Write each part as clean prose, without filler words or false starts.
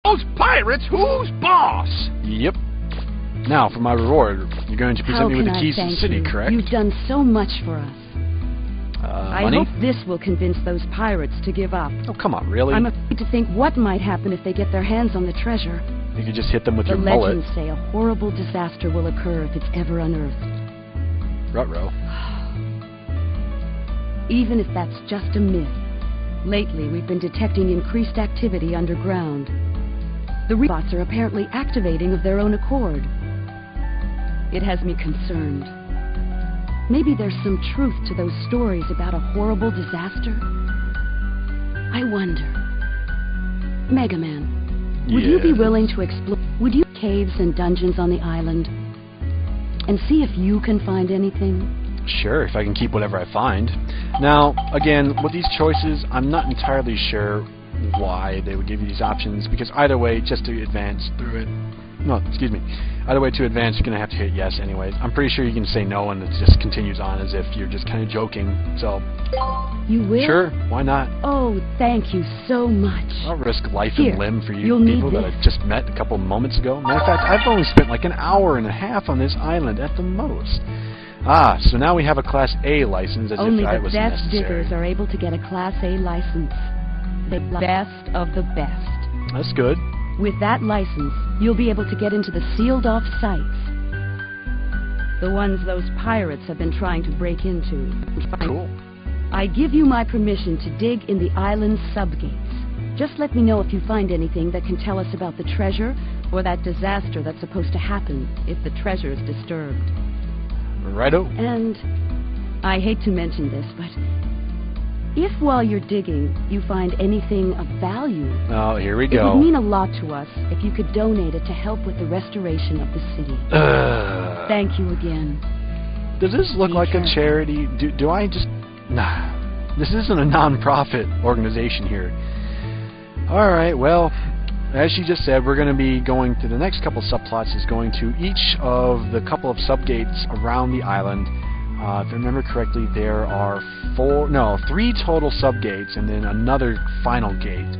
Those pirates? Who's boss? Yep. Now, for my reward, you're going to present me with the keys to the city, correct? You've done so much for us. I Money? hope this will convince those pirates to give up. Oh, come on, really? I'm afraid to think what might happen if they get their hands on the treasure. You could just hit them with The your bullet. legends say a horrible disaster will occur if it's ever unearthed. Ruh-roh. Even if that's just a myth, lately we've been detecting increased activity underground. The robots are apparently activating of their own accord. It has me concerned. Maybe there's some truth to those stories about a horrible disaster. I wonder. Mega Man, would you be willing to explore caves and dungeons on the island and see if you can find anything? Sure, if I can keep whatever I find. Now, again, with these choices, I'm not entirely sure why they would give you these options, because either way, just to advance through it... No, excuse me. Either way, to advance, you're going to have to hit yes anyways. I'm pretty sure you can say no and it just continues on as if you're just kind of joking, so... You will? Sure, why not? Oh, thank you so much. I'll risk life Here, and limb for you you'll people need that this. I just met a couple moments ago. Matter of fact, I've only spent like an hour and a half on this island at the most. Ah, so now we have a Class A license as Only if that the was best necessary. diggers are able to get a Class A license. The best of the best. That's good. With that license, you'll be able to get into the sealed-off sites. The ones those pirates have been trying to break into. Cool. I give you my permission to dig in the island's subgates. Just let me know if you find anything that can tell us about the treasure or that disaster that's supposed to happen if the treasure is disturbed. Righto. And I hate to mention this, but if while you're digging you find anything of value, Oh, here we it go. would mean a lot to us if you could donate it to help with the restoration of the city. Thank you again. Does this look like a charity? Do I just... Nah. This isn't a non-profit organization here. Alright, well, as she just said, we're going to be going to the next couple subplots is going to each of the couple of subgates around the island. If I remember correctly, there are 3 total subgates and then another final gate.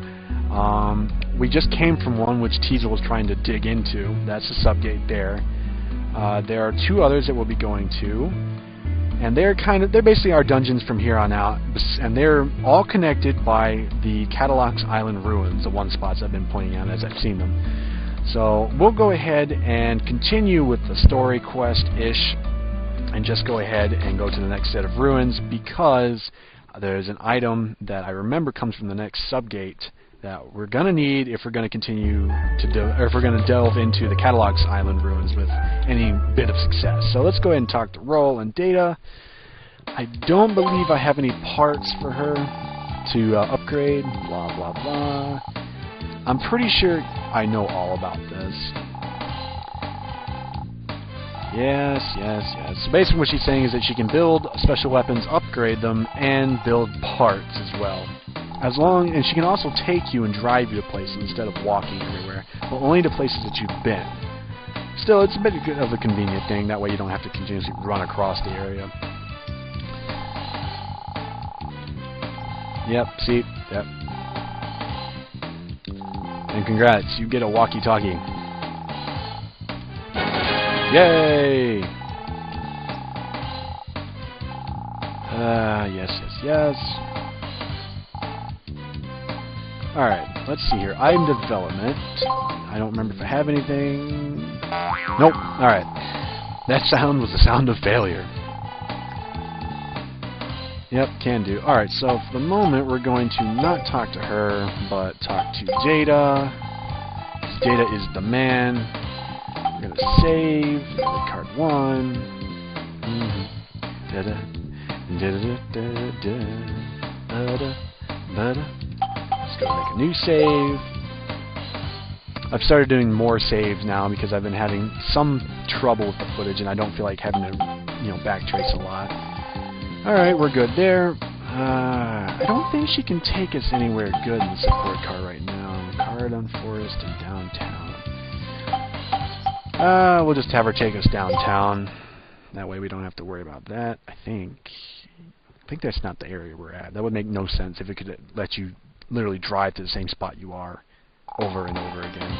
We just came from one which Teasel was trying to dig into. That's the subgate there. There are 2 others that we'll be going to, and they're basically our dungeons from here on out, and they're all connected by the Catalox Island ruins, the one spots I've been pointing out as I've seen them. So we'll go ahead and continue with the story quest-ish, and just go ahead and go to the next set of ruins, because there's an item that I remember comes from the next subgate that we're going to need if we're going to continue to if we're going to delve into the Catalox Island ruins with any bit of success. So let's go ahead and talk to Roll and Data. I don't believe I have any parts for her to upgrade, blah blah blah. I'm pretty sure I know all about this. Yes, yes, yes. So basically what she's saying is that she can build special weapons, upgrade them, and build parts as well. And she can also take you and drive you to places instead of walking everywhere, but only to places that you've been. Still, it's a bit of a convenient thing, that way you don't have to continuously run across the area. Yep, see? Yep. And congrats, you get a walkie-talkie. Yay! Yes, yes, yes. Alright, let's see here. Item development. I don't remember if I have anything. Nope. Alright. That sound was the sound of failure. Yep, can do. Alright, so for the moment we're going to not talk to her, but talk to Jada. Jada is the man. We're going to save. Card 1. Da-da. Da-da-da-da-da. Da-da. Da-da. Let's go make a new save. I've started doing more saves now because I've been having some trouble with the footage and I don't feel like having to, backtrace a lot. Alright, we're good there. I don't think she can take us anywhere good in the support car right now. Card on Forest and downtown. We'll just have her take us downtown. That way we don't have to worry about that, I think. I think that's not the area we're at. That would make no sense if it could let you literally drive to the same spot you are. over and over again.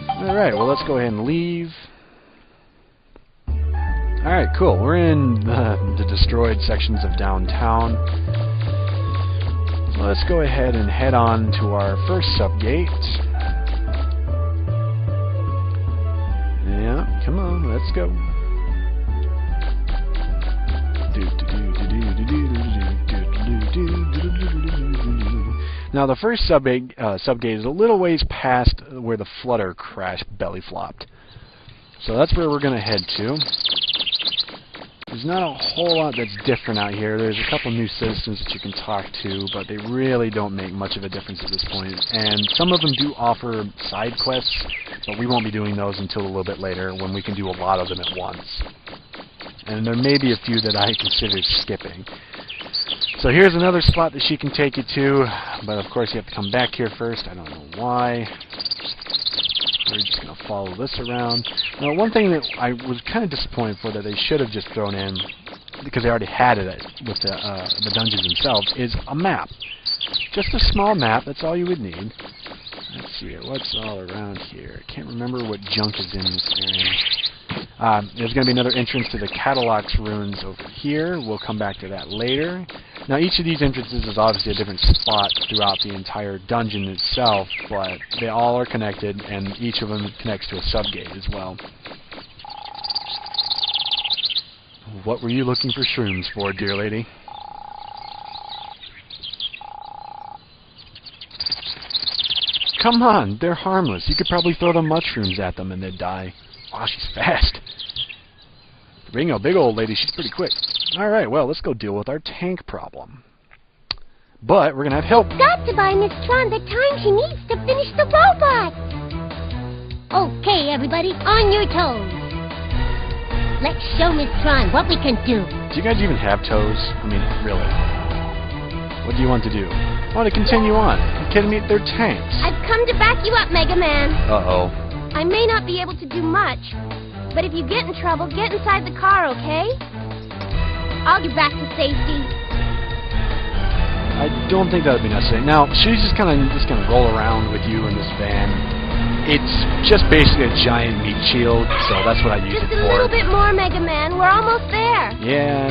Alright, well, let's go ahead and leave. Alright, cool. We're in the destroyed sections of downtown. So let's go ahead and head on to our first subgate. Yeah, come on, let's go. Now the first subgate is a little ways past where the Flutter crash belly flopped. So that's where we're going to head to. There's not a whole lot that's different out here. There's a couple new citizens that you can talk to, but they really don't make much of a difference at this point. And some of them do offer side quests, but we won't be doing those until a little bit later when we can do a lot of them at once. And there may be a few that I consider skipping. So here's another spot that she can take you to, but of course you have to come back here first. I don't know why. We're just going to follow this around. Now, one thing that I was kind of disappointed for that they should have just thrown in, because they already had it with the dungeons themselves, is a map. Just a small map, that's all you would need. Let's see here, what's all around here? I can't remember what junk is in this area. There's going to be another entrance to the Catalox ruins over here. We'll come back to that later. Now, each of these entrances is obviously a different spot throughout the entire dungeon itself, but they all are connected, and each of them connects to a subgate as well. What were you looking for shrooms for, dear lady? Come on, they're harmless. You could probably throw the mushrooms at them and they'd die. Wow, she's fast. Being a big old lady, she's pretty quick. Alright, well, let's go deal with our tank problem. But we're gonna have help. Got to buy Miss Tron the time she needs to finish the robot. Okay, everybody, on your toes. Let's show Miss Tron what we can do. Do you guys even have toes? I mean, really. What do you want to do? I want to continue on. Are you kidding me? They're tanks. I've come to back you up, Mega Man. Uh-oh. I may not be able to do much, but if you get in trouble, get inside the car, okay? I'll get back to safety. I don't think that would be necessary. Now, she's just gonna roll around with you in this van. It's just basically a giant meat shield, so that's what I use it for. Just a little bit more, Mega Man. We're almost there. Yeah.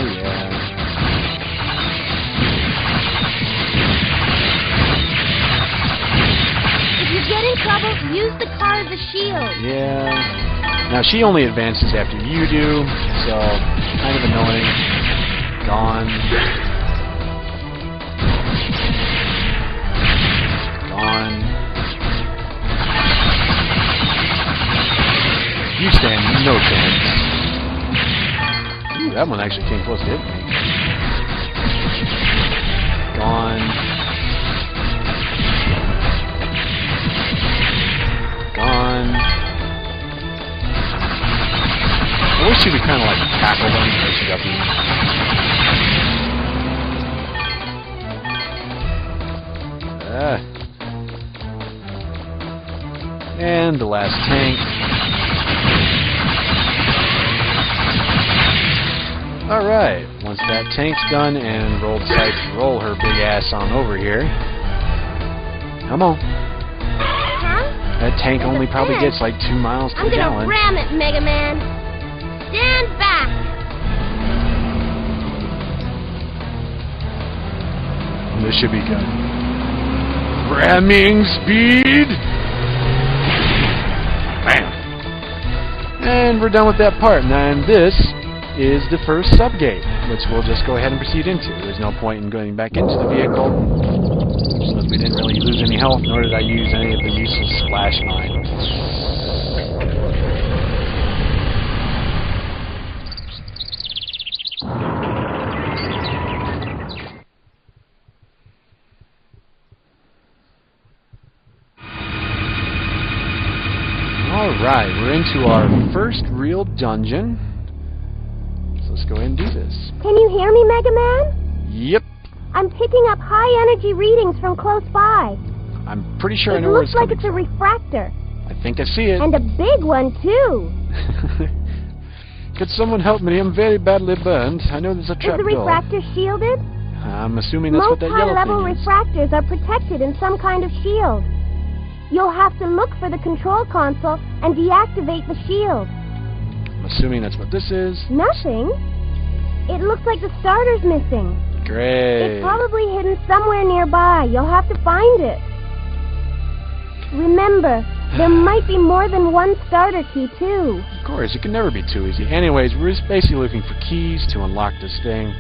If you get in trouble, use the car as a shield. Yeah. Now, she only advances after you do, so kind of annoying. Gone. You stand no chance. Ooh, that one actually came close to hitting me. Gone. I wish she would kind of like tackle them, but she doesn't. And the last tank. Alright, once that tank's done and Roll decides to roll her big ass on over here. Come on. Huh? That tank only probably gets like 2 miles to the gallon. I'm gonna ram it, Mega Man. Stand back. This should be good. Ramming speed! Bam! And we're done with that part. And this is the first subgate, which we'll just go ahead and proceed into. There's no point in going back into the vehicle, because we didn't really lose any health, nor did I use any of the useless splash mines. Alright, we're into our first real dungeon. Let's go ahead and do this. Can you hear me, Mega Man? Yep. I'm picking up high energy readings from close by. I'm pretty sure I know where it's coming from. It looks like it's a refractor. I think I see it. And a big one, too. Could someone help me? I'm very badly burned. I know there's a trap door. Is the refractor shielded? I'm assuming that's what that yellow thing is. Most high-level refractors are protected in some kind of shield. You'll have to look for the control console and deactivate the shield. I'm assuming that's what this is. Nothing? It looks like the starter's missing. Great. It's probably hidden somewhere nearby. You'll have to find it. Remember, there might be more than one starter key, too. Of course, it can never be too easy. Anyways, we're just basically looking for keys to unlock this thing.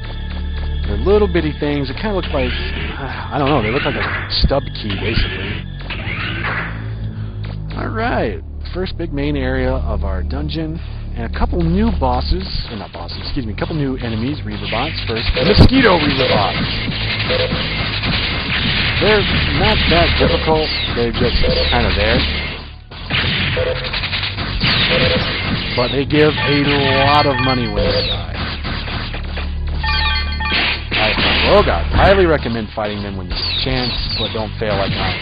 They're little bitty things. It kind of look like, I don't know, they look like a stub key, basically. Alright, first big main area of our dungeon. And a couple new bosses, or not bosses, excuse me, a couple new enemies, Reaver bots. First, the Mosquito Reaver bots. They're not that difficult, they're just kind of there. But they give a lot of money when they die. Oh god, highly recommend fighting them when you get a chance, but don't fail like I.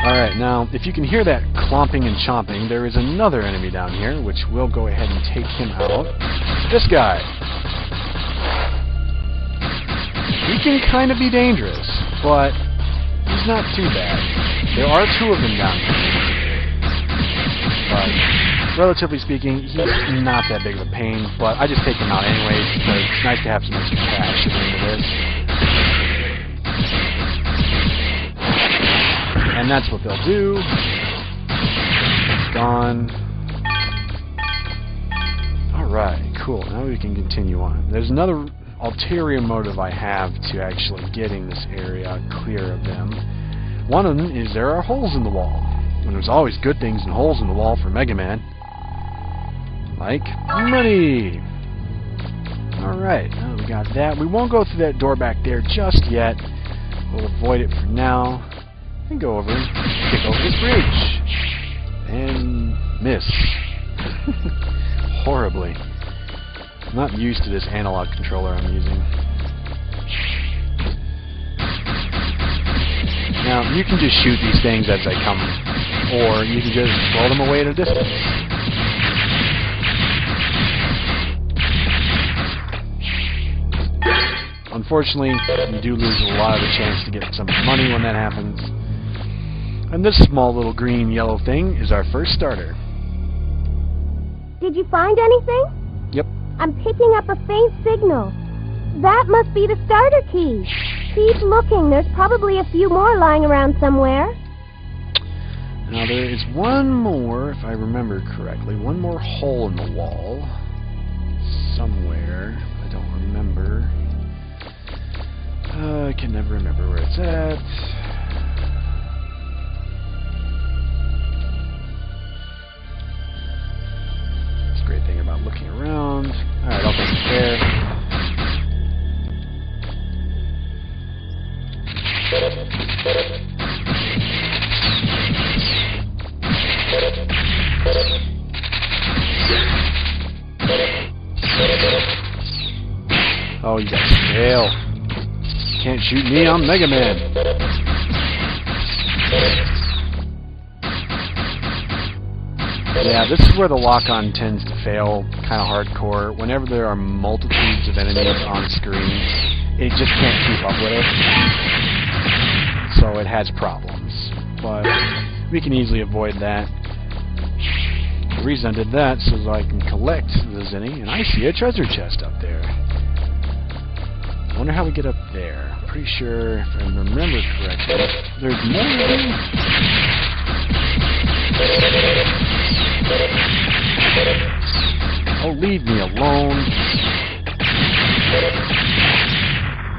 Alright, now, if you can hear that clomping and chomping, there is another enemy down here, which we'll go ahead and take him out. This guy. He can kind of be dangerous, but he's not too bad. There are two of them down here. But, relatively speaking, he's not that big of a pain, but I just take him out anyways, because it's nice to have some extra cash at the end of this. And that's what they'll do. Gone. Alright, cool. Now we can continue on. There's another ulterior motive I have to actually getting this area clear of them. One of them is there are holes in the wall. And there's always good things and holes in the wall for Mega Man. Like money. Alright, now we got that. We won't go through that door back there just yet. We'll avoid it for now. And go over and kick over this bridge. And miss. Horribly. I'm not used to this analog controller I'm using. Now, you can just shoot these things as they come, or you can just throw them away at a distance. Unfortunately, you do lose a lot of the chance to get some money when that happens. And this small little green yellow thing is our first starter. Did you find anything? Yep. I'm picking up a faint signal. That must be the starter key. Keep looking. There's probably a few more lying around somewhere. Now there is one more, if I remember correctly, one more hole in the wall. Somewhere. I don't remember. I can never remember where it's at. Great thing about looking around. Alright, I'll take it there. Oh, you got scale. Can't shoot me, I'm Mega Man. Yeah, this is where the lock-on tends to fail kind of hardcore. Whenever there are multitudes of enemies on screen, it just can't keep up with it. So it has problems. But we can easily avoid that. The reason I did that is so that I can collect the Zenny, and I see a treasure chest up there. I wonder how we get up there. I'm pretty sure, if I remember correctly, there's more of them. Oh, leave me alone.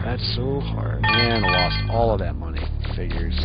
That's so hard. And I lost all of that money. Figures.